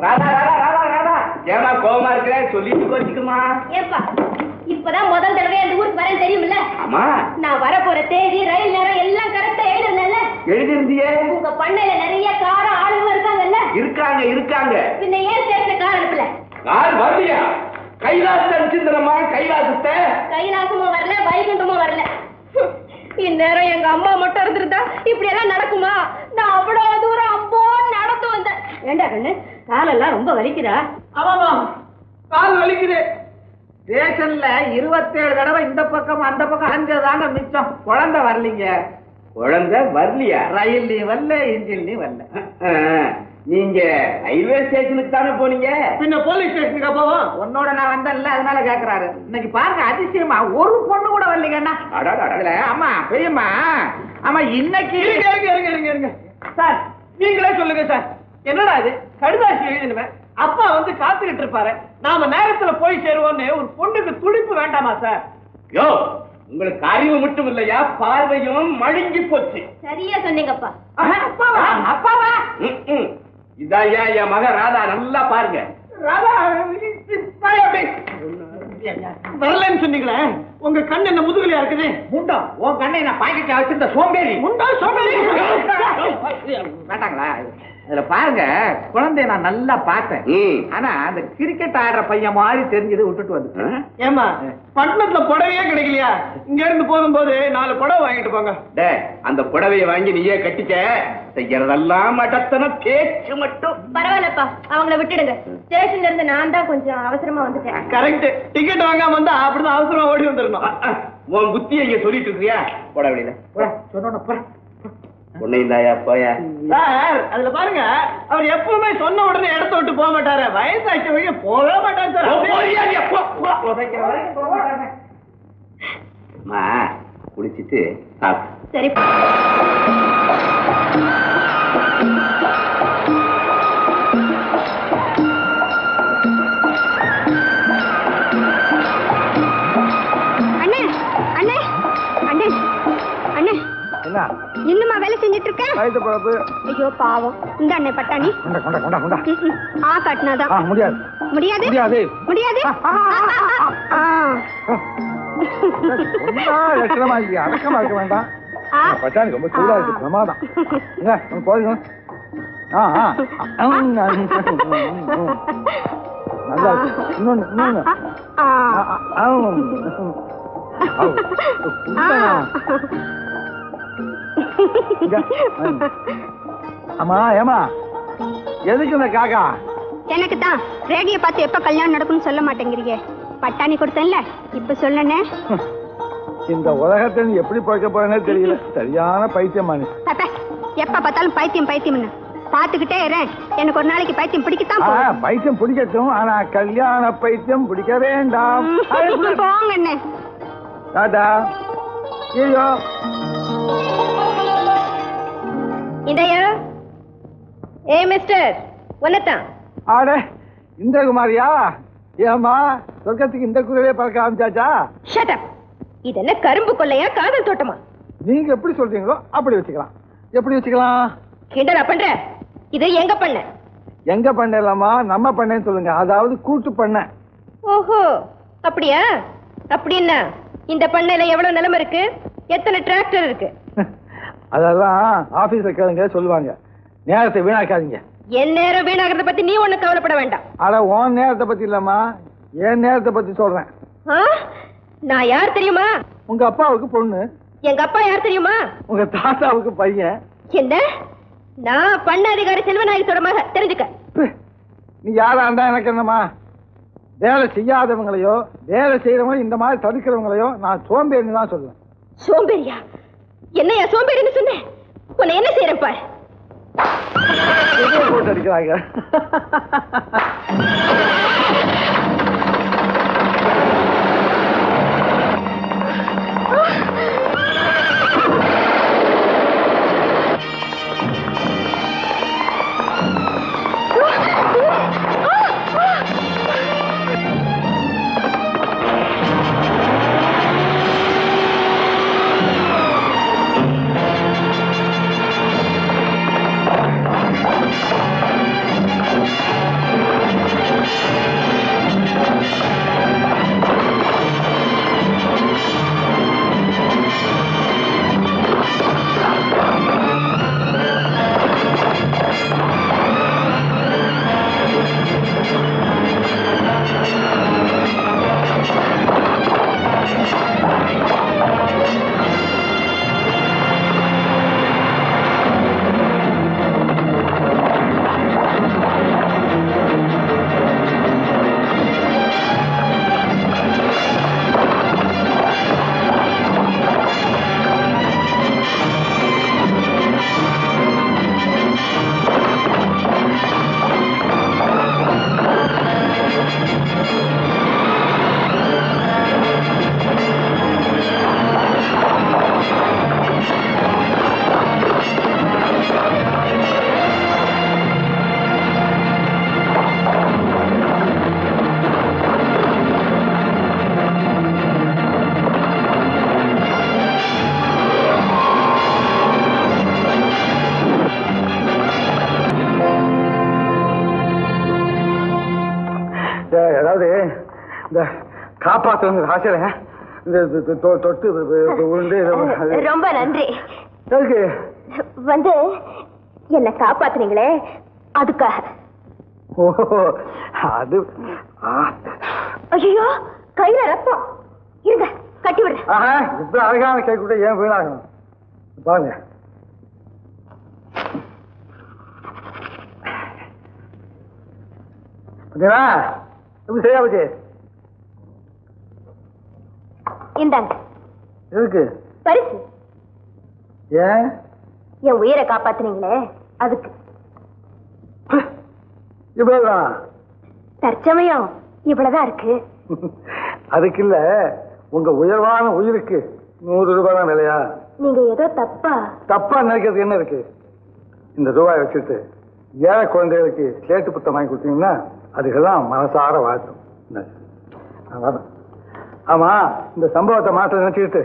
ராதா ராதா ராதா ராதா ஏமா கோவமா இருக்கிற சொல்லிட்டு கோச்சுக்குமா. ஏப்பா இப்பதான் முதல் தடவை அந்த ஊருக்கு வரேன் தெரியுமில்ல? ஆமா. நான் வர போற தேதி ரயில் நேரம் எல்லாம் கரெக்டா எழுதுனல்ல? எழுதிருந்தியே. உங்க பண்ணையில நிறைய கார ஆளுங்க இருக்காங்கல்ல? இருக்காங்க இருக்காங்க. பின்ன ஏன் சேர்த்த கார் அனுப்பல? கார் வரலையா? கைலாசத்தை அனுப்பிச்சிருந்தமா. கைலாசத்தை கைலாசமும் வரல வைகுண்டமும் வரல. இந்நேரம் எங்க அம்மா மட்டும் இருந்திருந்தா இப்படி எல்லாம் நடக்குமா? நான் அவ்வளவு தூரம் அப்போ நடந்து வந்தேன். ஏண்டா கண்ணு காலெல்லாம் ரொம்ப வலிக்குதா? ஆமாமா கால் வலிக்குது. ஸ்டேஷன்ல 27 தடவை இந்த பக்கம் அந்த பக்கம் அலைஞ்சதாங்க மிச்சம். குழந்தை வரலீங்க. குழந்தை வரலையா? ரயில்லையும் வரல இன்ஜின்லயும் வரல. நீங்க ரயில்வே ஸ்டேஷனுக்கு தானே போனீங்க? பின்ன போலீஸ் ஸ்டேஷனுக்கு போவோம். உன்னோட நான் வந்தேன்ல அதனால கேக்குறாரு. இன்னைக்கு பாருங்க அதிசயமா ஒரு பொண்ணு கூட வரலீங்கண்ணா. ஆமா பெரியம்மா. ஆமா இன்னைக்கு இருங்க சார் நீங்களே சொல்லுங்க சார். என்னடா இது கடுதாசி எழுதினுவேன். அப்பா வந்து காத்துக்கிட்டு இருப்பாரு. நாம நேரத்துல போய் சேருவோம்னு ஒரு பொண்ணுக்கு துடிப்பு வேண்டாமா சார்? யோ உங்களுக்கு அறிவு மட்டும் இல்லையா பார்வையும் மழுங்கி போச்சு. சரியா சொன்னீங்கப்பா. அப்பாவா அப்பாவா? இதாயா என் மக ராதா நல்லா பாருங்க. ராதா வரலன்னு சொன்னீங்களே உங்க கண்ணு என்ன முதுகுலையா இருக்குது? முண்டா உன் கண்ணை நான் பாக்கெட்ல வச்சிருந்த சோம்பேறி. முண்டா சோம்பேறி வேண்டாங்களா? அதுல பாருங்க குழந்தைய நான் நல்லா பார்த்தேன். ஆனா அந்த கிரிக்கெட் ஆடுற பையன் மாதிரி தெரிஞ்சது விட்டுட்டு வந்து. ஏமா பட்டணத்துல புடவையே கிடைக்கலையா? இங்க இருந்து போகும்போது 4 புடவை வாங்கிட்டு போங்க. அந்த புடவையை வாங்கி நீயே கட்டிக்க. செய்யறதெல்லாம் மடத்தன பேச்சு மட்டும். பரவாயில்லப்பா அவங்கள விட்டுடுங்க. ஸ்டேஷன்ல இருந்து நான் தான் கொஞ்சம் அவசரமா வந்துட்டேன். கரெக்ட். டிக்கெட் வாங்காம வந்தா அப்படிதான் அவசரமா ஓடி வந்துடணும். உன் புத்தியை இங்க சொல்லிட்டு இருக்கியா? புடவையில சொன்ன பொண்ணைந்தாயா போயா சார். அதுல பாருங்க அவர் எப்பவுமே சொன்ன உடனே இடத்த விட்டு போக மாட்டாரு. வயசாச்ச வழிய போகவே மாட்டாரு சார். குடிச்சிட்டு சாப்பிட்டு சரி அண்ணே அண்ணே அண்ணே அண்ணே இன்னுமா வேலை செஞ்சிட்டு இருக்க? ஐயோ பாவம். இந்த அண்ணே பட்டாணி ஆ கட்டினாதான் முடியாது முடியாது முடியாது முடியாது. அடக்கமா இருக்க வேண்டாம். பட்டாணி ரொம்ப சூடா இருக்கு. பிரமாதம். நல்லா இருக்கு. இன்னொன்னு இன்னொன்னு அம்மா ஏமா எதுக்கு இந்த காக்கா? எனக்கு தான் ரேடியோ பார்த்து எப்ப கல்யாணம் நடக்கும்னு சொல்ல மாட்டேங்கிறீங்க. பட்டாணி கொடுத்தேன்ல இப்ப சொல்லனே. இந்த உலகத்தை எப்படி பார்க்க போறேன்னு தெரியல. சரியான பைத்தியமா நீ. எப்ப பார்த்தாலும் பைத்தியம் பைத்தியம்னு பாத்துக்கிட்டே இருறேன். எனக்கு ஒரு நாளைக்கு பைத்தியம் பிடிக்கத்தான். பைத்தியம் பிடிக்கட்டும். ஆனா கல்யாண பைத்தியம் பிடிக்க வேண்டாம். போங்க என்ன டாடா. ஐயோ இதையா ஏ மிஸ்டர் ஒன்னதான். ஆடே இந்த குமாரியா? ஏமா சொர்க்கத்துக்கு இந்த குதிரையே பறக்க ஆரம்பிச்சாச்சா? Shut up. இது என்ன கரும்பு கொள்ளையா காதல் தோட்டமா? நீங்க எப்படி சொல்றீங்களோ அப்படி வச்சுக்கலாம். எப்படி வச்சுக்கலாம்? கிண்டலா பண்ற? இது எங்க பண்ண? எங்க பண்ணலாமா? நம்ம பண்ணேன்னு சொல்லுங்க. அதாவது கூட்டு பண்ண. ஓஹோ அப்படியா? அப்படின்னா இந்த பண்ணையில எவ்வளவு நிலம் இருக்கு? எத்தனை டிராக்டர் இருக்கு? அதெல்லாம் ஆபீஸ்ல கேளுங்க சொல்லுவாங்க. நேரத்தை வீணாக்காதீங்க. என் நேரம் வீணாகிறத பத்தி நீ ஒண்ணு கவலைப்பட வேண்டாம். அட உன் நேரத்தை பத்தி இல்லம்மா, என் நேரத்தை பத்தி சொல்றேன். நான் யார் தெரியுமா? உங்க அப்பாவுக்கு பொண்ணு. எங்க அப்பா யார் தெரியுமா? உங்க தாத்தாவுக்கு பையன். என்ன? நான் பண்ண அதிகாரி செல்வநாயகத்தோட மக. தெரிஞ்சுக்க. நீ யாரா இருந்தா எனக்கு என்னமா? வேலை செய்யாதவங்களையோ வேலை செய்யறவங்க இந்த மாதிரி தடுக்கிறவங்களையோ நான் சோம்பேறின்னு தான் சொல்லுவேன். சோம்பேறியா? என்னையா சோம்பேறின்னு சொன்னேன்? உன்னை என்ன செய்யறேன் பாரு. போட்டு அடிக்கிறாங்க. இந்த காப்பாற்ற ஆசையில இந்த தொட்டு உருண்டு ரொம்ப நன்றி. எதுக்கு வந்து என்ன காப்பாத்துனீங்களே அதுக்காக. ஓ அது ஐயோ கையில ரத்தம். இருங்க கட்டி விடு. இப்ப அழகான கை கூட ஏன் வீணாகும் பாருங்க. எப்படி சரியா போச்சு? இந்தாங்க. எதுக்கு? பரிசு. ஏன்? என் உயிரை காப்பாத்துனீங்களே அதுக்கு. இவ்வளவுதான்? தற்சமயம் இவ்வளவுதான் இருக்கு. அதுக்கு இல்ல, உங்க உயர்வான உயிருக்கு 100 ரூபாய் தான் விலையா? நீங்க ஏதோ தப்பா நினைக்கிறது என்ன இருக்கு? இந்த ரூபாய் வச்சுட்டு ஏழை குழந்தைகளுக்கு சேட்டு புத்தம் வாங்கி கொடுத்தீங்கன்னா அதுக்கெல்லாம் மனசார வாழ்த்தும். ஆமா, இந்த சம்பவத்தை மாற்ற நினைச்சுக்கிட்டு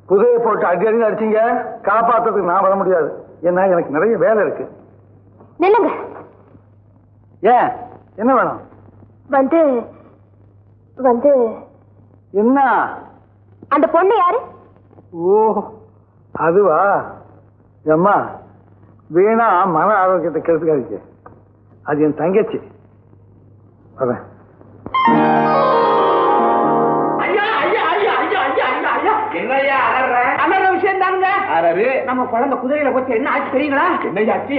குதிரையை போட்டு அடி அடிச்சீங்க. காப்பாத்துறதுக்கு நான் வர முடியாது. ஏன்னா எனக்கு நிறைய வேலை இருக்கு. நில்லுங்க. ஏன்? என்ன வேணும்? வந்து வந்து என்ன? அந்த பொண்ணு யாரு? ஓ அதுவா? அம்மா வீணா மன ஆரோக்கியத்தை கெடுத்துக்காதீங்க. அது என் தங்கச்சி. வரேன். என்னையா அலற விஷயம் தானுங்க. நம்ம குழந்தை குதிரையில போச்சு. என்ன ஆச்சு தெரியுங்களா? என்னையாச்சு?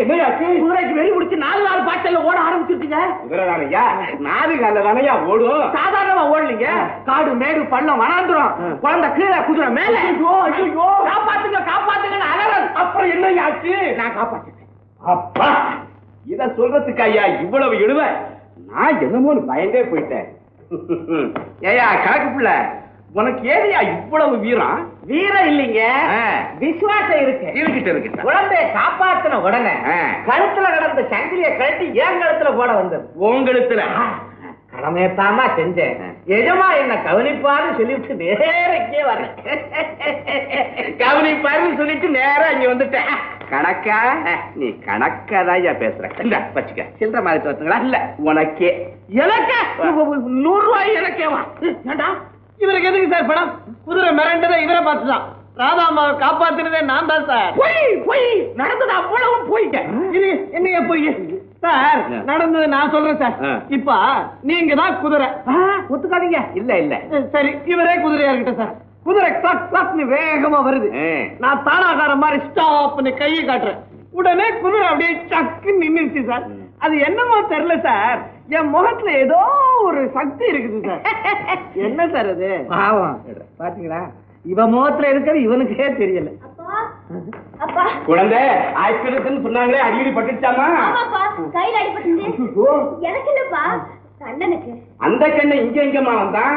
குதிரைக்கு வெறி முடிச்சு 4 பாட்டல்ல ஓட ஆரம்பிச்சிருச்சுங்க. குதிரை தானையா? 4 கால தானையா ஓடும்? சாதாரணமா ஓடலீங்க. காடு மேடு பள்ளம் வனாந்துரும். குழந்தை கீழே குதிரை மேல. காப்பாத்துங்க அலறல். அப்புறம் என்னையாச்சு? நான் காப்பாத்துறேன். அப்பா இத சொல்றதுக்கு ஐயா இவ்வளவு இழுவ? நான் என்னமோன்னு பயந்தே போயிட்டேன். ஏயா கணக்கு பிள்ளை, உனக்கு ஏதையா இவ்வளவு வீரம்? வீரம் இல்லைங்க, விசுவாசம் இருக்கு. இருக்கு. குழந்தைய காப்பாத்தின உடனே கழுத்துல கிடந்த சங்கிலிய கழட்டி ஏன் கழுத்துல போட வந்தது. உங்களுத்துல கடமையத்தாமா செஞ்சேன். எஜமா என்ன கவனிப்பாருன்னு சொல்லிட்டு நேரக்கே வர. கவனிப்பாருன்னு சொல்லிட்டு நேரா இங்க வந்துட்டேன். கணக்கா? நீ கணக்காதான் பேசுற. வச்சுக்க. சில்லற மாதிரி தோத்துங்களா? இல்ல உனக்கே. எனக்கு 100 ரூபாய் எனக்கேவா? ஏண்டா இவருக்கு எதுக்கு சார் பணம்? குதிரை மிரண்டதை இவரை பார்த்துதான். ராதாமாவை காப்பாத்தினதே நான் தான் சார். போய் நடந்தது அவ்வளவும் போயிட்டேன். என்னைய போய் சார் நடந்தது நான் சொல்றேன் சார். இப்ப நீங்க தான் குதிரை. ஒத்துக்காதீங்க. இல்ல சரி, இவரே குதிரையா இருக்கட்டும் சார். குதிரை கிளாக் கிளாக்னு வேகமா வருது. நான் தானாகார மாதிரி ஸ்டாப்னு கையை காட்டுறேன். உடனே குதிரை அப்படியே சக்குன்னு நின்னுச்சு சார். அது என்னமோ தெரியல சார், என் முகத்துல ஏதோ ஒரு சக்தி இருக்குது சார். என்ன சார் அது? பாவம் பாத்தீங்களா, இவன் முகத்துல இருக்கிறது இவனுக்கே தெரியல. குழந்தை ஆயிரத்துன்னு சொன்னாங்களே, அடிக்கடி பட்டுச்சாமா? கையில அடிபட்டு. எனக்கு இல்லப்பா, கண்ணனுக்கு. அந்த கண்ணு இங்க எங்கம்மா வந்தான்?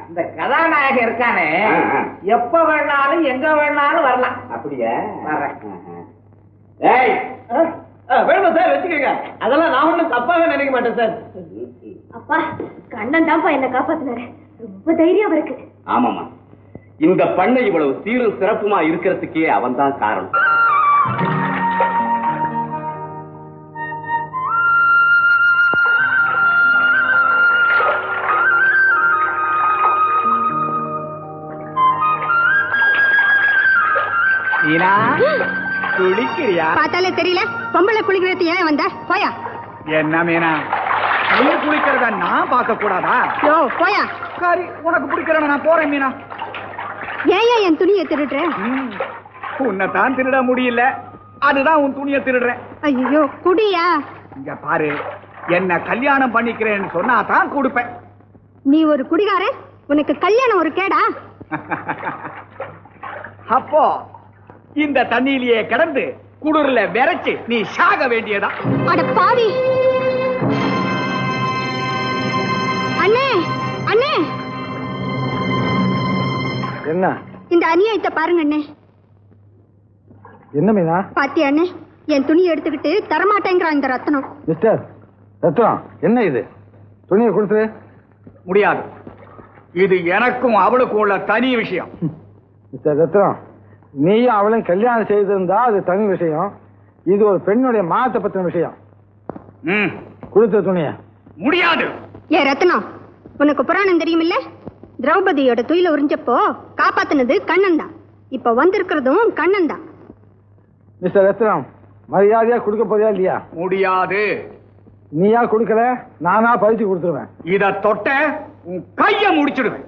இந்த கதாநாயகன் இருக்கானே, எப்ப வேணாலும் எங்க வேணாலும் வரலாம். அப்படியா? ஏய் வேணுமா சார்? வச்சுக்கோங்க. அதெல்லாம் நான் ஒண்ணும் தப்பாவே நினைக்க மாட்டேன் சார். அப்பா கண்ணன் தான்ப்பா என்ன காப்பாத்தினாரு. ரொம்ப தைரியம் இருக்கு. ஆமாமா, இந்த பண்ணை இவ்வளவு சீரும் சிறப்புமா இருக்கிறதுக்கே அவன் தான் காரணம். குளிக்கிறியா? பார்த்தாலே தெரியல, பொம்பளை குளிக்கிறது ஏன் வந்த? போயா. என்ன மீனா, நீ குளிக்கிறத நான் பார்க்க கூடாதா? யோ போயா. சரி, உனக்கு பிடிக்கிறத நான் போறேன் மீனா. ஏன் என் துணியை திருடுற? உன்னை தான் திருட முடியல, அதுதான் உன் துணியை திருடுறேன். ஐயோ குடியா. இங்க பாரு, என்ன கல்யாணம் பண்ணிக்கிறேன்னு சொன்னா தான் கொடுப்பேன். நீ ஒரு குடிகாரன், உனக்கு கல்யாணம் ஒரு கேடா? அப்போ இந்த தண்ணியிலேயே கிடந்து குளிர்ல விரைச்சு நீ சாக வேண்டியதா? அட பாவி. அண்ணே அண்ணே, என்ன இந்த அநியாயத்தை பாருங்க அண்ணே. என்ன மீனா? பாத்தியா அண்ணே, என் துணி எடுத்துக்கிட்டு தரமாட்டேங்கிறான் இந்த ரத்னம். மிஸ்டர் ரத்னம், என்ன இது? துணியை கொடுத்துரு. முடியாது, இது எனக்கும் அவளுக்கும் உள்ள தனி விஷயம். மிஸ்டர் ரத்னம், நீயும் அவளையும் கல்யாணம் செய்திருந்தா அது தனி விஷயம். இது ஒரு பெண்ணுடைய மானத்தை பத்தின விஷயம். கொடுத்த துணிய. முடியாது. ஏ ரத்னம், உனக்கு புராணம் தெரியுமில்ல? திரௌபதியோட துயில உறிஞ்சப்போ காப்பாத்தினது கண்ணன் தான். இப்ப வந்திருக்கிறதும் கண்ணன் தான். மிஸ்டர் ரத்னம், மரியாதையா கொடுக்க போறியா இல்லையா? முடியாது. நீயா கொடுக்கல, நானா பறிச்சு கொடுத்துருவேன். இத தொட்ட உன் கைய முடிச்சிடுவேன்.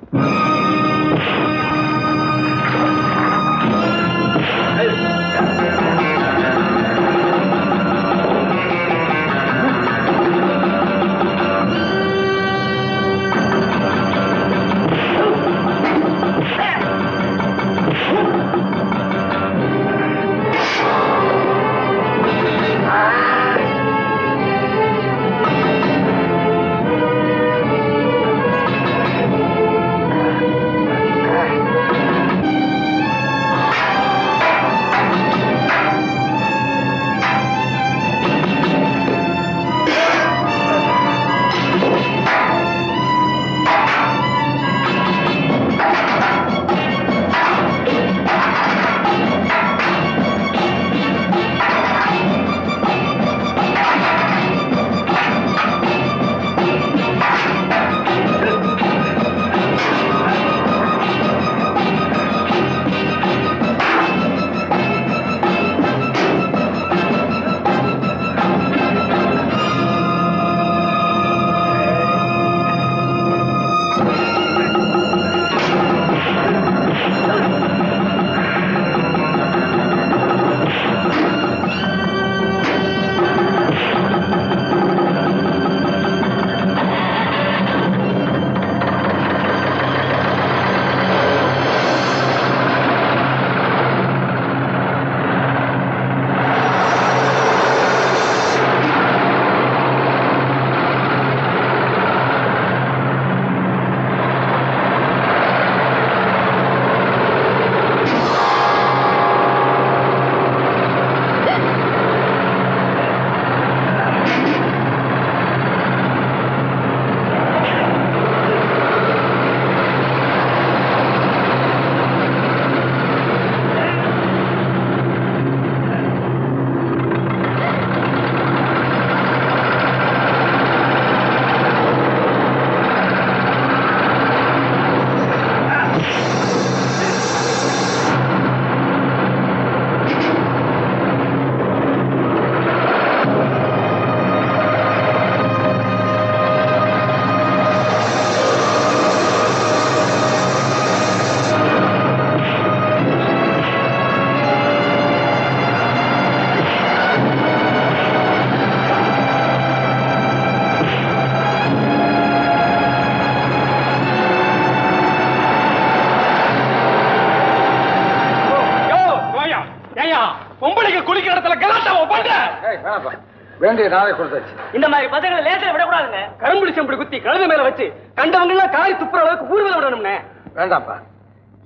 வேண்டிய நாளை கொடுத்தாச்சு. இந்த மாதிரி பதங்களை லேசில விடக்கூடாதுங்க. கரும்புடி செம்புடி குத்தி கழுத மேல வச்சு கண்டவங்க எல்லாம் காரி துப்புற அளவுக்கு ஊர்வலம் விடணும்னே. வேண்டாம்ப்பா,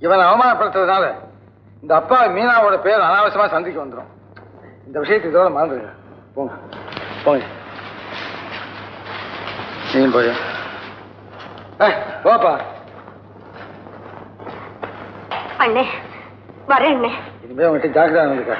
இவனை அவமானப்படுத்துறதுனால இந்த அப்பா மீனாவோட பேர் அனாவசியமா சந்திக்க வந்துடும். இந்த விஷயத்தை இதோட மறந்துடுங்க. போங்க போங்க, நீங்க போய் போப்பா. அண்ணே வரேன். இனிமே உங்ககிட்ட ஜாக்கிரதா இருந்துக்க.